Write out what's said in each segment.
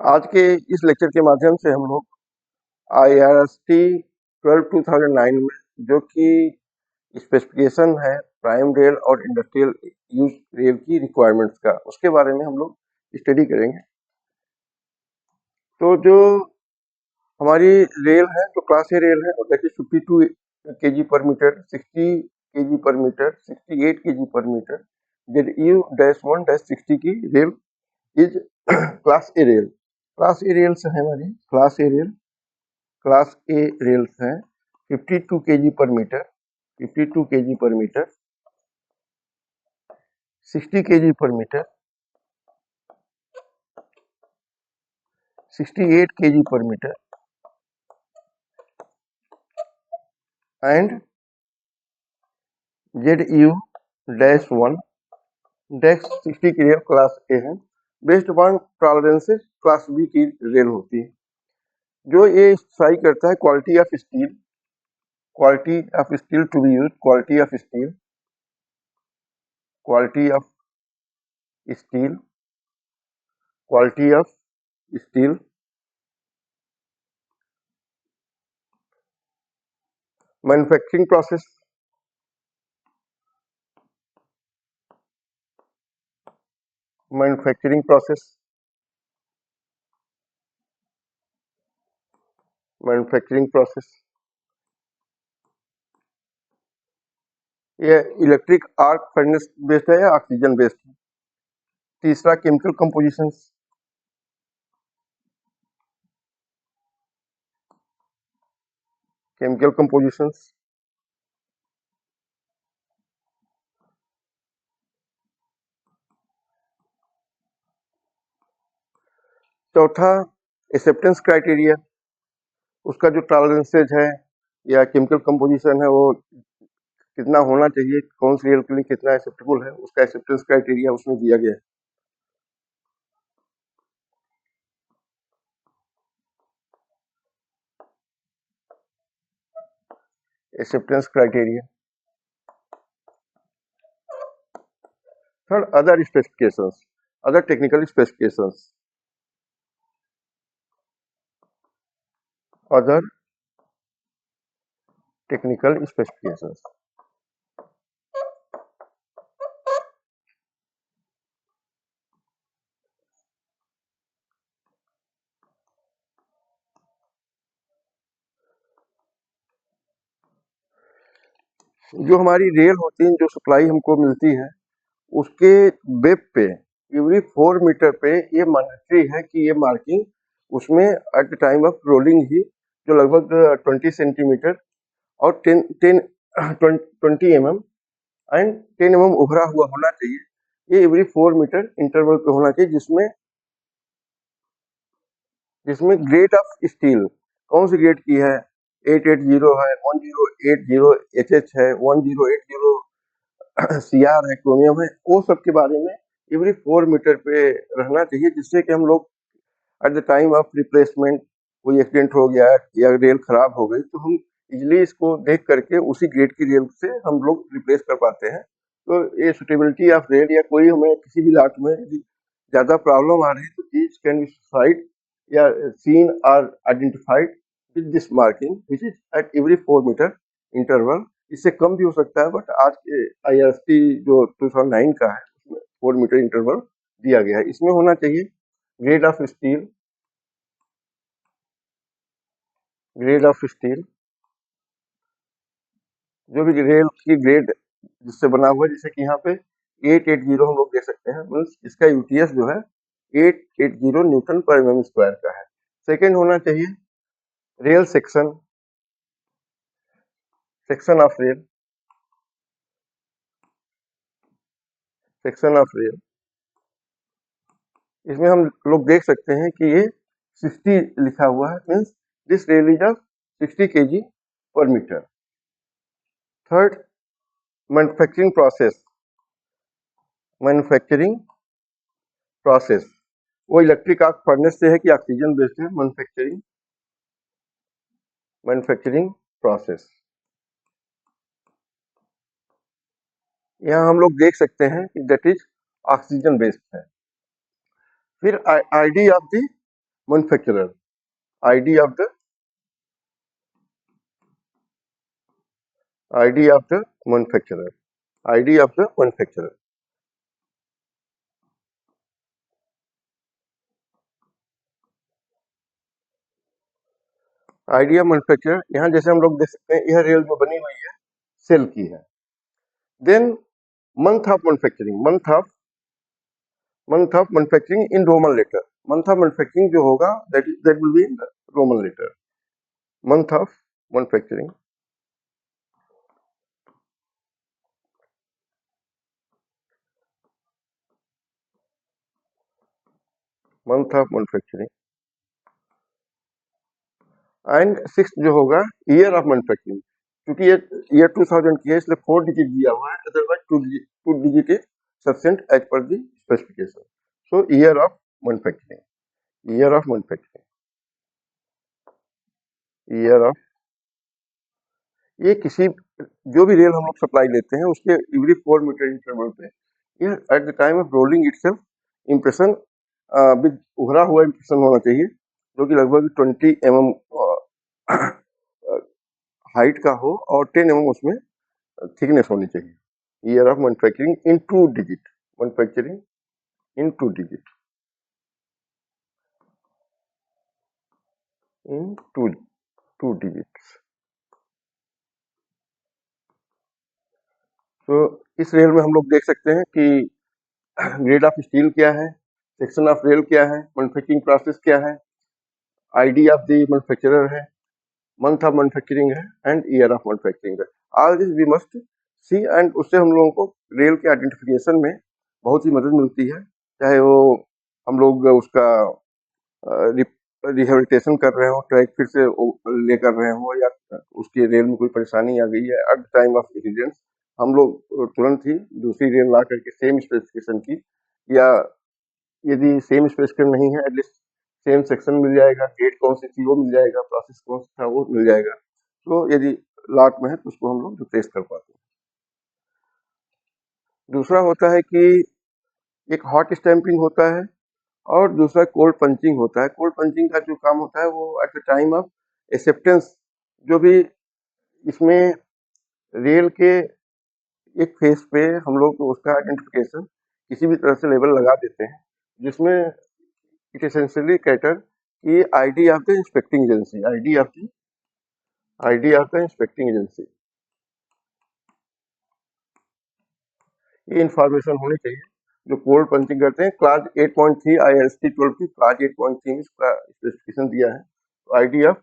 आज के इस लेक्चर के माध्यम से हम लोग IRST 12/2009 में जो कि स्पेसिफिकेशन है प्राइम रेल और इंडस्ट्रियल यूज रेल की रिक्वायरमेंट्स का, उसके बारे में हम लोग स्टडी करेंगे। तो जो हमारी रेल है, जो क्लास ए रेल है, that is 52 kg per metre, 60 kg per metre, 68 kg per metre, ZU-1-60 की rail is class A rail. Class A rails है हमारी, क्लास ए रेल्स हैं 52 kg per metre, 52 kg per metre, 60 kg per metre, 68 kg per meter and ZU-1-60 की rail class A है। Based upon tolerances class B की rail होती है। जो ये स्ट्राइक करता है quality of steel, to be use, quality of steel, quality of steel, quality of steel, manufacturing process, manufacturing process, manufacturing process, ये electric arc furnace based है या ऑक्सीजन बेस्ड है। तीसरा केमिकल कंपोजिशंस, केमिकल कंपोजिशंस, चौथा acceptance criteria, उसका जो टॉलरेंसेज है या केमिकल कंपोजिशन है वो कितना होना चाहिए, कौन सी रेल के लिए कितना एक्सेप्टेबल है, उसका एक्सेप्टेंस क्राइटेरिया उसमें दिया गया है। Acceptance criteria. Third, other specifications, other technical specifications, other technical specifications. जो हमारी रेल होती है, जो सप्लाई हमको मिलती है, उसके वेब पे एवरी 4 मीटर पे ये मैंडेटरी है कि ये मार्किंग उसमें at the time of rolling ही जो लगभग 20 सेंटीमीटर और 20 mm एंड 10 mm उभरा हुआ होना चाहिए। ये एवरी 4 मीटर इंटरवल पे होना चाहिए, जिसमें जिसमें ग्रेड ऑफ स्टील कौन सी ग्रेड की है, 880 है, 1080 HH है, 1080 CR है, क्रोमियम है, वो सब के बारे में एवरी 4 मीटर पे रहना चाहिए, जिससे कि हम लोग eight the time of replacement कोई एक्सीडेंट हो गया या रेल खराब हो गई तो हम इजिली इसको देख करके उसी ग्रेड की रेल से हम लोग रिप्लेस कर पाते हैं। तो ये सुटेबिलिटी ऑफ रेल या कोई हमें किसी भी लाट में ज़्यादा प्रॉब्लम आ रही है तो दीज कैन बी साइड या seen are identified with this marking which is at every 4 metre interval. इससे कम भी हो सकता है, बट आज के IRST जो 2009 का है उसमें 4 मीटर इंटरवल दिया गया है। इसमें होना चाहिए grade of steel, grade of steel, जो भी रेल की ग्रेड जिससे बना हुआ है, जैसे कि यहाँ पे 880 हम लोग दे सकते हैं, मीन्स इसका यूटीएस जो है 880 न्यूटन पर mm स्क्वायर का है। सेकेंड होना चाहिए rail section, section of rail, section of rail. इसमें हम लोग देख सकते हैं कि ये 60 लिखा हुआ है, means this rail is of 60 kg per metre. Third, manufacturing process, manufacturing process वो इलेक्ट्रिक आर्क फर्नेस से है कि ऑक्सीजन बेस्ड है। मैन्युफैक्चरिंग, मैन्युफैक्चरिंग प्रोसेस यहाँ हम लोग देख सकते हैं कि दैट इज ऑक्सीजन बेस्ड है। फिर ID of the manufacturer, ID of the ID of the manufacturer, ID of the manufacturer. ID of manufacturer, यहाँ जैसे हम लोग देख सकते हैं यह रेल जो बनी हुई है सेल की है। Then month of manufacturing, month of manufacturing in Roman letter, month of manufacturing जो होगा that will be in Roman letter, month of manufacturing, month of manufacturing. And six जो होगा ईयर ऑफ मैन्युफैक्चरिंग, क्योंकि ये ईयर 2000 की है इसलिए 4 digit दिया हुआ है, otherwise 2 digit is sufficient as per the specification. So year of manufacturing, year of manufacturing, year of, ये किसी जो भी रेल हम लोग सप्लाई लेते हैं उसके एवरी 4 मीटर इंटरवल पे ये eight the time of rolling itself impression with उभरा हुआ इम्प्रेशन होना चाहिए, जो कि लगभग 20 mm हाइट का हो और 10 mm उसमें थिकनेस होनी चाहिए। Year of manufacturing in 2 digit, manufacturing in 2 digit, in 2 digits. तो इस रेल में हम लोग देख सकते हैं कि ग्रेड ऑफ स्टील क्या है, सेक्शन ऑफ रेल क्या है, मैन्युफैक्चरिंग प्रोसेस क्या है, आईडी ऑफ द मैन्युफैक्चरर है, मंथ ऑफ मैन्युफैक्चरिंग है एंड ईयर ऑफ मैन्युफैक्चरिंग है। All this we must see, and उससे हम लोगों को रेल के आइडेंटिफिकेशन में बहुत ही मदद मिलती है, चाहे वो हम लोग उसका रिहेबिलिटेशन कर रहे हो, ट्रैक फिर से ले कर रहे हो, या उसके रेल में कोई परेशानी आ गई है eight the time of accident, हम लोग तुरंत ही दूसरी रेल ला करके सेम स्पेसिफिकेशन की, या यदि सेम स्पेसिफिकेशन नहीं है एटलीस्ट सेम सेक्शन मिल जाएगा, डेट कौन सी थी वो मिल जाएगा, प्रोसेस कौन सा था वो मिल जाएगा। तो यदि लॉट में है तो उसको हम लोग रिप्लेस कर पाते हैं। दूसरा होता है कि एक हॉट स्टैंपिंग होता है और दूसरा कोल्ड पंचिंग होता है। कोल्ड पंचिंग का जो काम होता है वो eight the time of acceptance, जो भी इसमें रेल के एक फेस पे हम लोग उसका आइडेंटिफिकेशन किसी भी तरह से लेबल लगा देते हैं, जिसमें इट एसेंशियली कैटर की ID of the inspecting agency, ID of the inspecting agency, ये इंफॉर्मेशन होनी चाहिए। जो कोल्ड पंचिंग करते हैं, क्लास 8.3 IRST 12 की क्लास 8.3 में इसका स्पेसिफिकेशन दिया है। तो ID of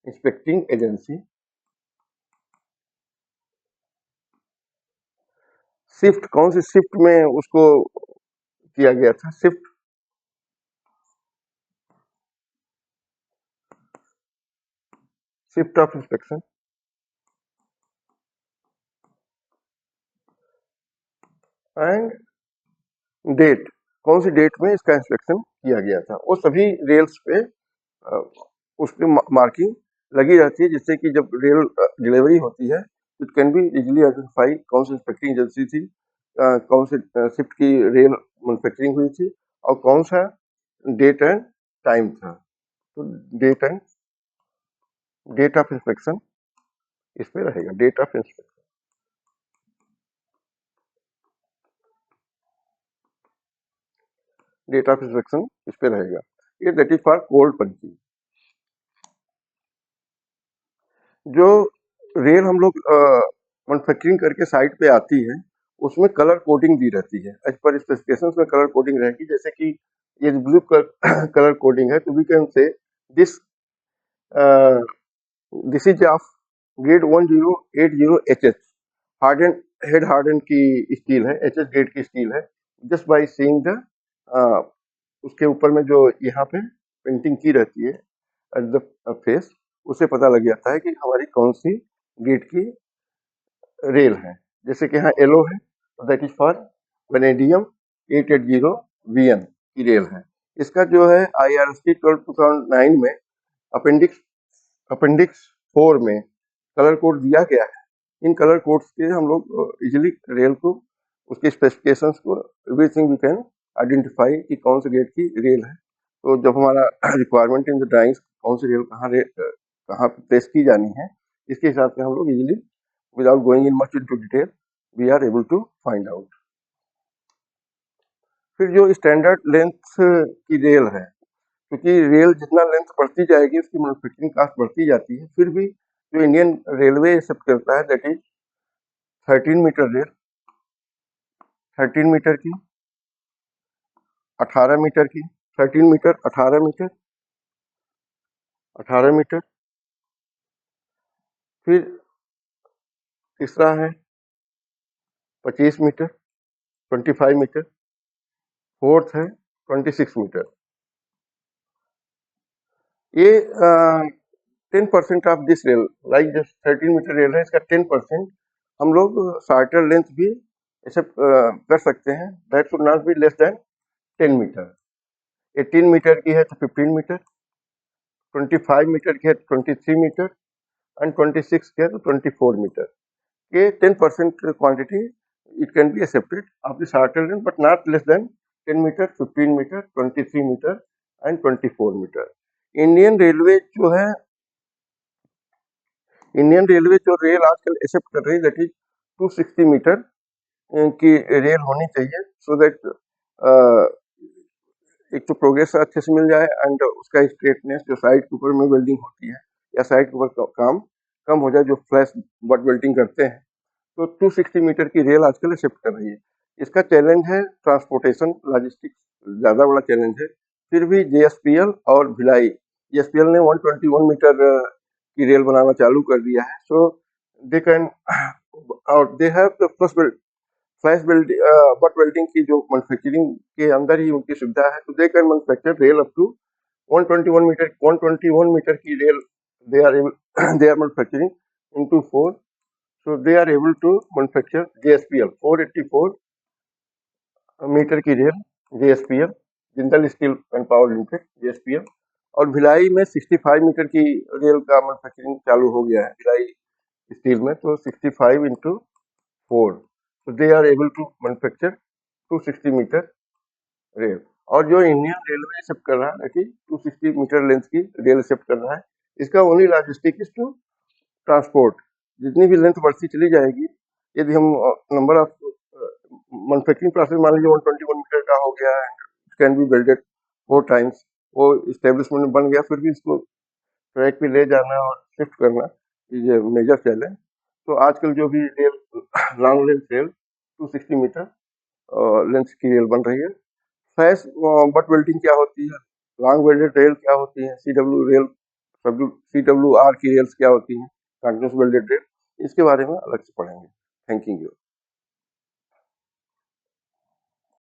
inspecting agency. Shift, कौन सी शिफ्ट में उसको किया गया था, shift of inspection and date, कौन सी डेट में इसका इंस्पेक्शन किया गया था, वो सभी रेल्स पे उस पे मार्किंग लगी रहती है, जिससे कि जब रेल डिलीवरी होती है it can be easily identify कौन सी इंस्पेक्टिंग एजेंसी थी, कौन से शिफ्ट की रेल मैन्युफैक्चरिंग हुई थी और कौन सा डेट एंड टाइम था। तो डेट ऑफ इंस्पेक्शन इस पे रहेगा, date of inspection, date of inspection इस पे रहेगा। ये that is for cold punching. जो रेल हम लोग मैन्युफैक्चरिंग करके साइट पे आती है उसमें कलर कोडिंग दी रहती है, एज पर स्पेसिफिकेशंस में कलर कोडिंग रहेगी। जैसे कि ये ब्लू कलर कोडिंग है तो we can say this this is of grade 1080 HS, harden head harden की स्टील है, HS ग्रेड की स्टील है। जस्ट बाय सीइंग द उसके ऊपर में जो यहाँ पे पेंटिंग की रहती है एट द फेस, उसे पता लग जाता है कि हमारी कौन सी ग्रेड की रेल है। जैसे कि यहाँ येलो है तो that is for vanadium 880VN की रेल है। इसका जो है IRST 12/2009 में अपेंडिक्स 4 में कलर कोड दिया गया है। इन कलर कोड्स के हम लोग इजीली रेल को, उसके स्पेसिफिकेशंस को, एवरीथिंग वी कैन आइडेंटिफाई कि कौन से ग्रेड की रेल है तो जब हमारा रिक्वायरमेंट इन द ड्राइंग्स कौन सी रेल कहाँ पे प्लेस की जानी है, इसके हिसाब से हम लोग easily without going in much into detail we are able to find out. फिर जो स्टैंडर्ड लेंथ की रेल है, क्योंकि रेल जितना लेंथ बढ़ती जाएगी उसकी मैन्युफैक्चरिंग कास्ट बढ़ती जाती है, फिर भी जो इंडियन रेलवे एक्सेप्ट करता है that is 13 metre rail, 13 metre की, 18 मीटर की, 13 मीटर, 18 मीटर, 18 मीटर। फिर तीसरा है 25 मीटर, 25 मीटर। फोर्थ है 26 मीटर। ये 10% ऑफ दिस रेल, लाइक जो 13 मीटर रेल है इसका 10% हम लोग शार्टर लेंथ भी एक्सेप्ट कर सकते हैं, that should not be less than 10 metre. 18 metre की है तो 15 मीटर, 25 मीटर की है तो 23 मीटर एंड 26 की है तो 24 मीटर। ये 10% quantity it can be accepted of the shorter length but not less than 10 meter, 15 meter, 23 meter and 24 meter। Indian railway जो है, इंडियन रेलवे जो रेल आजकल एक्सेप्ट कर रही है दैट इज 260 मीटर की रेल होनी चाहिए, सो दैट एक तो प्रोग्रेस अच्छे से मिल जाए एंड उसका स्ट्रेटनेस जो साइड के ऊपर में वेल्डिंग होती है या साइड के ऊपर काम कम हो जाए, जो फ्लैश बट वेल्डिंग करते हैं, तो 260 मीटर की रेल आजकल एक्सेप्ट कर रही है। इसका चैलेंज है ट्रांसपोर्टेशन लॉजिस्टिक्स, ज़्यादा बड़ा चैलेंज है। फिर भी जेएसपीएल और भिलाई, जेएसपीएल ने 121 मीटर की रेल बनाना चालू कर दिया है, सो दे कैन और they have the flash butt welding की जो मैन्युफैक्चरिंग के अंदर ही उनकी सुविधा है, तो they can manufacture rail up to 121 metre की rail they are they are manufacturing into 4, so they are able to manufacture JSPL 484 metre की rail, JSPL Jindal steel and power limited JSPL। और भिलाई में 65 मीटर की रेल का manufacturing चालू हो गया है भिलाई स्टील में, तो 65 into 4, so they are able to manufacture 260 metre rail. और जो इंडियन रेलवे एक्सेप्ट कर रहा है कि 260 मीटर लेंथ की रेल एक्सेप्ट कर रहा है, इसका only logistic is to transport. जितनी भी लेंथ बढ़ती चली जाएगी, यदि हम नंबर ऑफ मैन्युफैक्चरिंग प्रोसेस मान लीजिए 121 मीटर का हो गया and can be welded 4 times, वो इस्टेब्लिशमेंट बन गया, फिर भी इसको ट्रैक पे ले जाना और शिफ्ट करना इज ए मेजर चैलेंज। तो आजकल जो भी rail long length rail 260 metre length की रेल बन रही है। फ्लैश बट वेल्डिंग क्या होती है, लॉन्ग वेल्डेड रेल क्या होती है, सीडब्ल्यू रेल, CWR की रेल्स क्या होती हैं, कंटिन्यूस वेल्डेड रेल, इसके बारे में अलग से पढ़ेंगे। Thank you.